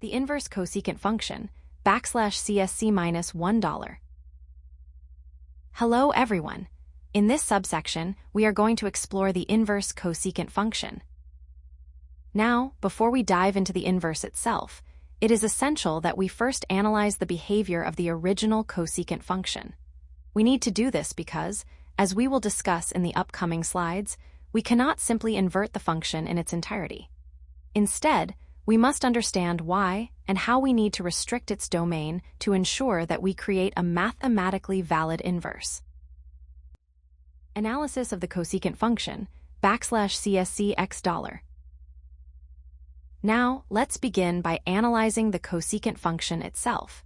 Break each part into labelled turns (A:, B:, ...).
A: The inverse cosecant function, \CSC minus $1. Hello everyone. In this subsection, we are going to explore the inverse cosecant function. Now, before we dive into the inverse itself, it is essential that we first analyze the behavior of the original cosecant function. We need to do this because, as we will discuss in the upcoming slides, we cannot simply invert the function in its entirety. Instead, we must understand why and how we need to restrict its domain to ensure that we create a mathematically valid inverse. Analysis of the cosecant function, \CSC x $. Now, let's begin by analyzing the cosecant function itself.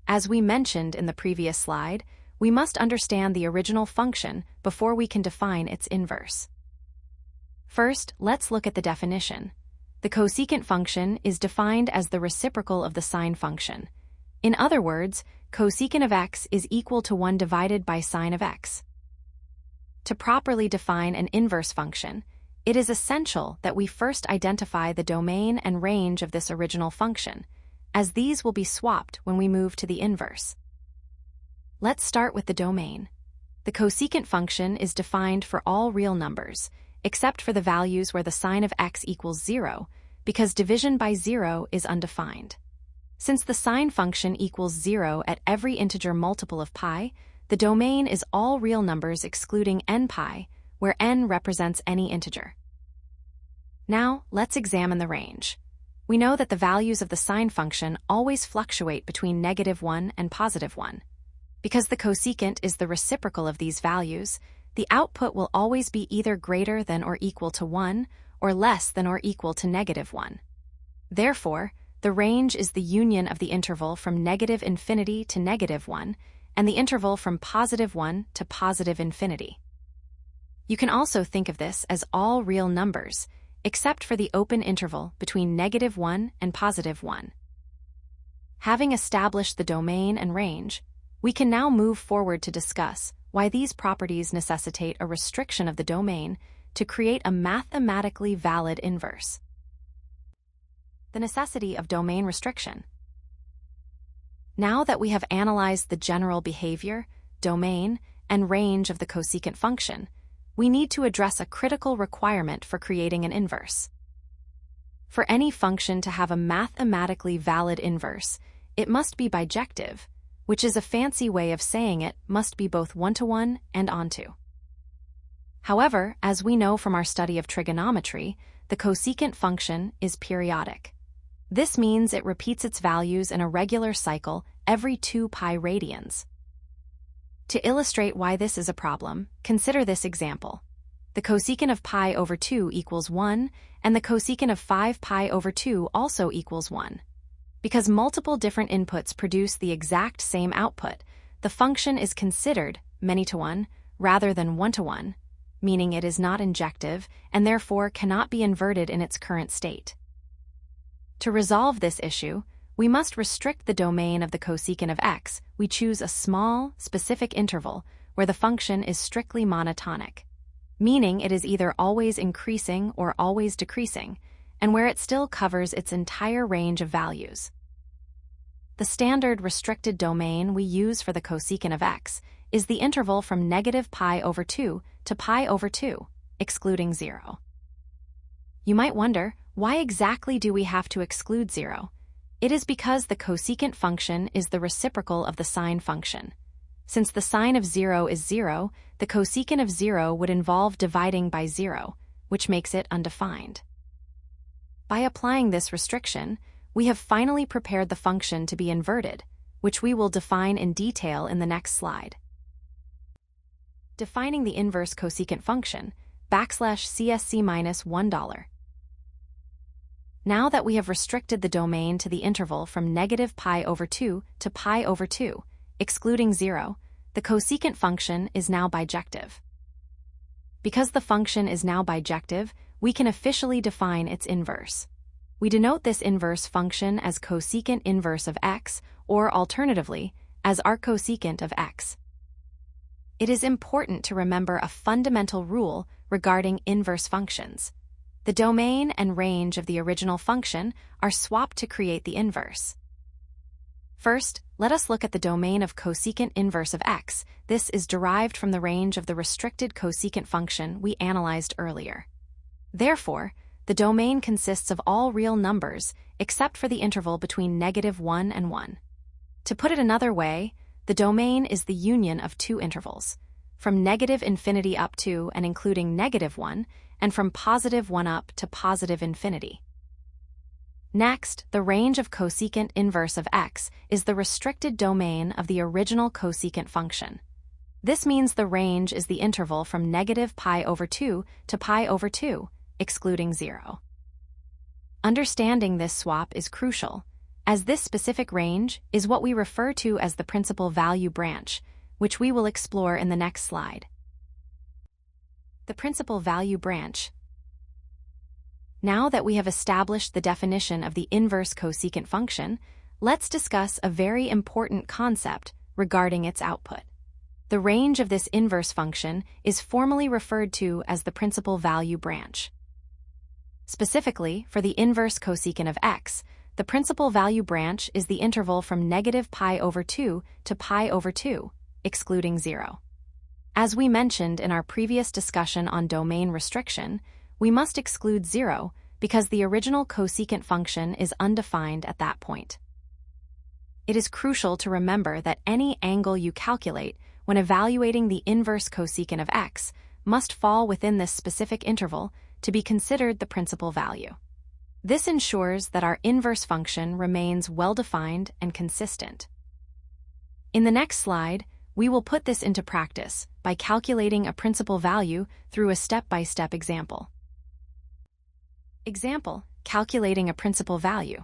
A: As we mentioned in the previous slide, we must understand the original function before we can define its inverse. First, let's look at the definition. The cosecant function is defined as the reciprocal of the sine function. In other words, cosecant of x is equal to 1 divided by sine of x. To properly define an inverse function, it is essential that we first identify the domain and range of this original function, as these will be swapped when we move to the inverse. Let's start with the domain. The cosecant function is defined for all real numbers, except for the values where the sine of x equals 0, because division by 0 is undefined. Since the sine function equals 0 at every integer multiple of pi, the domain is all real numbers excluding n⁻, where n represents any integer. Now, let's examine the range. We know that the values of the sine function always fluctuate between -1 and +1. Because the cosecant is the reciprocal of these values, the output will always be either greater than or equal to 1 or less than or equal to -1. Therefore, the range is the union of the interval from -∞ to -1 and the interval from +1 to +∞. You can also think of this as all real numbers, except for the open interval between -1 and +1. Having established the domain and range, we can now move forward to discuss why these properties necessitate a restriction of the domain to create a mathematically valid inverse. The necessity of domain restriction. Now that we have analyzed the general behavior, domain, and range of the cosecant function, we need to address a critical requirement for creating an inverse. For any function to have a mathematically valid inverse, it must be bijective, which is a fancy way of saying it must be both one-to-one and onto. However, as we know from our study of trigonometry, the cosecant function is periodic. This means it repeats its values in a regular cycle every 2 pi radians. To illustrate why this is a problem, consider this example. The cosecant of pi over 2 equals 1, and the cosecant of 5 pi over 2 also equals 1. Because multiple different inputs produce the exact same output, the function is considered many-to-one rather than one-to-one, meaning it is not injective and therefore cannot be inverted in its current state. To resolve this issue, we must restrict the domain of the cosecant of x. We choose a small, specific interval where the function is strictly monotonic, meaning it is either always increasing or always decreasing, and where it still covers its entire range of values. The standard restricted domain we use for the cosecant of x is the interval from -pi over 2 to pi over 2, excluding 0. You might wonder, why exactly do we have to exclude 0? It is because the cosecant function is the reciprocal of the sine function. Since the sine of 0 is 0, the cosecant of 0 would involve dividing by 0, which makes it undefined. By applying this restriction, we have finally prepared the function to be inverted, which we will define in detail in the next slide. Defining the inverse cosecant function, \CSC minus $1. Now that we have restricted the domain to the interval from -pi over 2 to pi over 2, excluding 0, the cosecant function is now bijective. Because the function is now bijective, we can officially define its inverse. We denote this inverse function as cosecant inverse of x, or alternatively, as arccosecant of x. It is important to remember a fundamental rule regarding inverse functions. The domain and range of the original function are swapped to create the inverse. First, let us look at the domain of cosecant inverse of x. This is derived from the range of the restricted cosecant function we analyzed earlier. Therefore, the domain consists of all real numbers except for the interval between -1 and 1. To put it another way, the domain is the union of two intervals, from -infinity up to and including -1, and from +1 up to +infinity. Next, the range of cosecant inverse of x is the restricted domain of the original cosecant function. This means the range is the interval from -π/2 to π/2, excluding 0. Understanding this swap is crucial, as this specific range is what we refer to as the principal value branch, which we will explore in the next slide. The principal value branch. Now that we have established the definition of the inverse cosecant function, let's discuss a very important concept regarding its output. The range of this inverse function is formally referred to as the principal value branch. Specifically, for the inverse cosecant of x, the principal value branch is the interval from -π/2 to π/2, excluding 0. As we mentioned in our previous discussion on domain restriction, we must exclude 0 because the original cosecant function is undefined at that point. It is crucial to remember that any angle you calculate when evaluating the inverse cosecant of x must fall within this specific interval to be considered the principal value. This ensures that our inverse function remains well-defined and consistent. In the next slide, we will put this into practice by calculating a principal value through a step-by-step example. Example: calculating a principal value.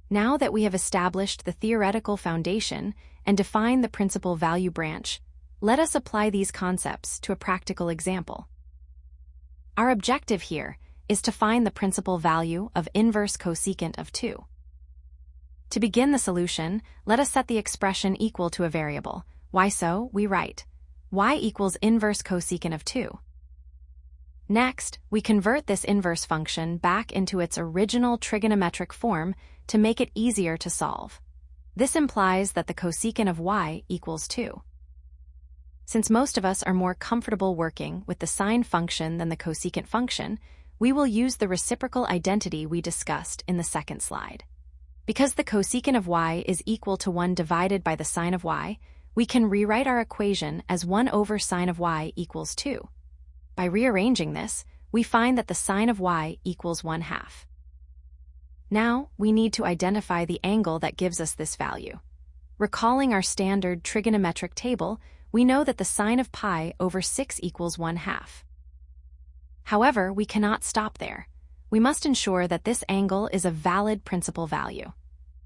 A: Now that we have established the theoretical foundation and defined the principal value branch, let us apply these concepts to a practical example. Our objective here is to find the principal value of inverse cosecant of 2. To begin the solution, let us set the expression equal to a variable, y, so we write y equals inverse cosecant of 2. Next, we convert this inverse function back into its original trigonometric form to make it easier to solve. This implies that the cosecant of y equals 2. Since most of us are more comfortable working with the sine function than the cosecant function, we will use the reciprocal identity we discussed in the second slide. Because the cosecant of y is equal to 1 divided by the sine of y, we can rewrite our equation as 1 over sine of y equals 2. By rearranging this, we find that the sine of y equals 1/2. Now, we need to identify the angle that gives us this value. Recalling our standard trigonometric table, we know that the sine of π/6 equals 1/2. However, we cannot stop there. We must ensure that this angle is a valid principal value.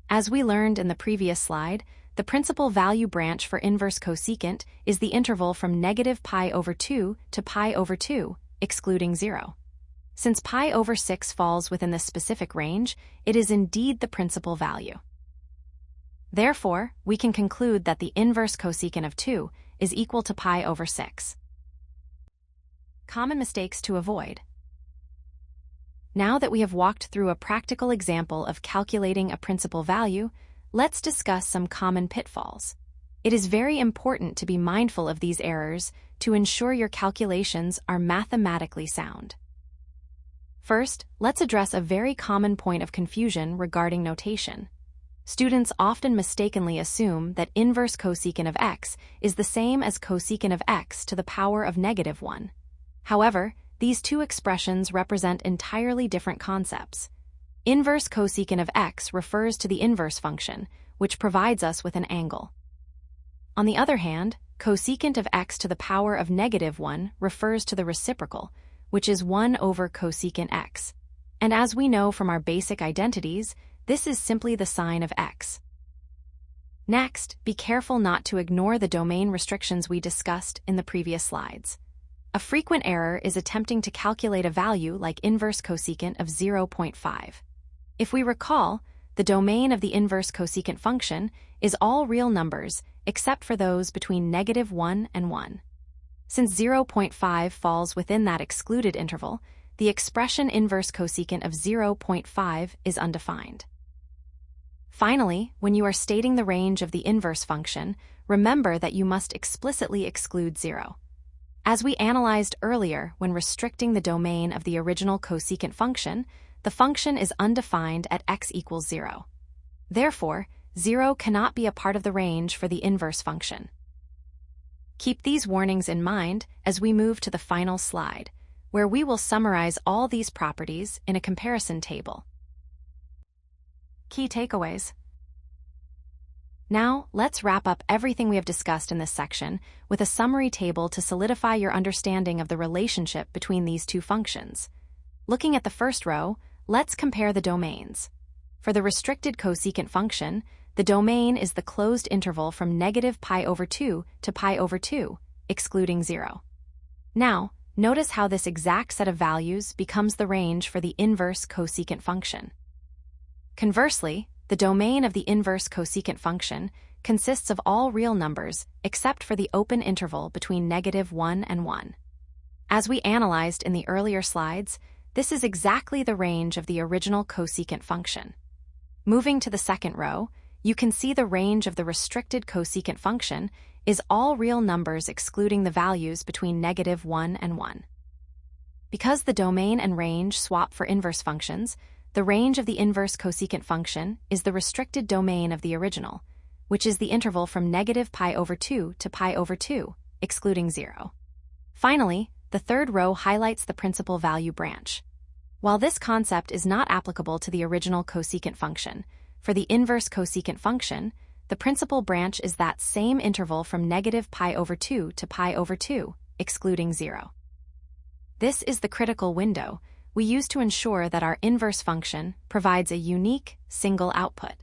A: As we learned in the previous slide, the principal value branch for inverse cosecant is the interval from -π/2 to π/2, excluding 0. Since π/6 falls within this specific range, it is indeed the principal value. Therefore, we can conclude that the inverse cosecant of 2 is equal to π/6. Common mistakes to avoid. Now that we have walked through a practical example of calculating a principal value, let's discuss some common pitfalls. It is very important to be mindful of these errors to ensure your calculations are mathematically sound. First, let's address a very common point of confusion regarding notation. Students often mistakenly assume that inverse cosecant of x is the same as cosecant of x to the power of -1. However, these two expressions represent entirely different concepts. Inverse cosecant of x refers to the inverse function, which provides us with an angle. On the other hand, cosecant of x to the power of -1 refers to the reciprocal, which is 1 over cosecant x. And as we know from our basic identities, this is simply the sine of x. Next, be careful not to ignore the domain restrictions we discussed in the previous slides. A frequent error is attempting to calculate a value like inverse cosecant of 0.5. If we recall, the domain of the inverse cosecant function is all real numbers except for those between -1 and 1. Since 0.5 falls within that excluded interval, the expression inverse cosecant of 0.5 is undefined. Finally, when you are stating the range of the inverse function, remember that you must explicitly exclude 0. As we analyzed earlier when restricting the domain of the original cosecant function, the function is undefined at x equals 0. Therefore, 0 cannot be a part of the range for the inverse function. Keep these warnings in mind as we move to the final slide, where we will summarize all these properties in a comparison table. Key takeaways. Now, let's wrap up everything we have discussed in this section with a summary table to solidify your understanding of the relationship between these two functions. Looking at the first row, let's compare the domains. For the restricted cosecant function, the domain is the closed interval from -π/2 to π/2, excluding 0. Now, notice how this exact set of values becomes the range for the inverse cosecant function. Conversely, the domain of the inverse cosecant function consists of all real numbers except for the open interval between -1 and 1. As we analyzed in the earlier slides, this is exactly the range of the original cosecant function. Moving to the second row, you can see the range of the restricted cosecant function is all real numbers excluding the values between -1 and 1. Because the domain and range swap for inverse functions, the range of the inverse cosecant function is the restricted domain of the original, which is the interval from -π/2 to π/2, excluding 0. Finally, the third row highlights the principal value branch. While this concept is not applicable to the original cosecant function, for the inverse cosecant function, the principal branch is that same interval from -π/2 to π/2, excluding 0. This is the critical window we use to ensure that our inverse function provides a unique, single output.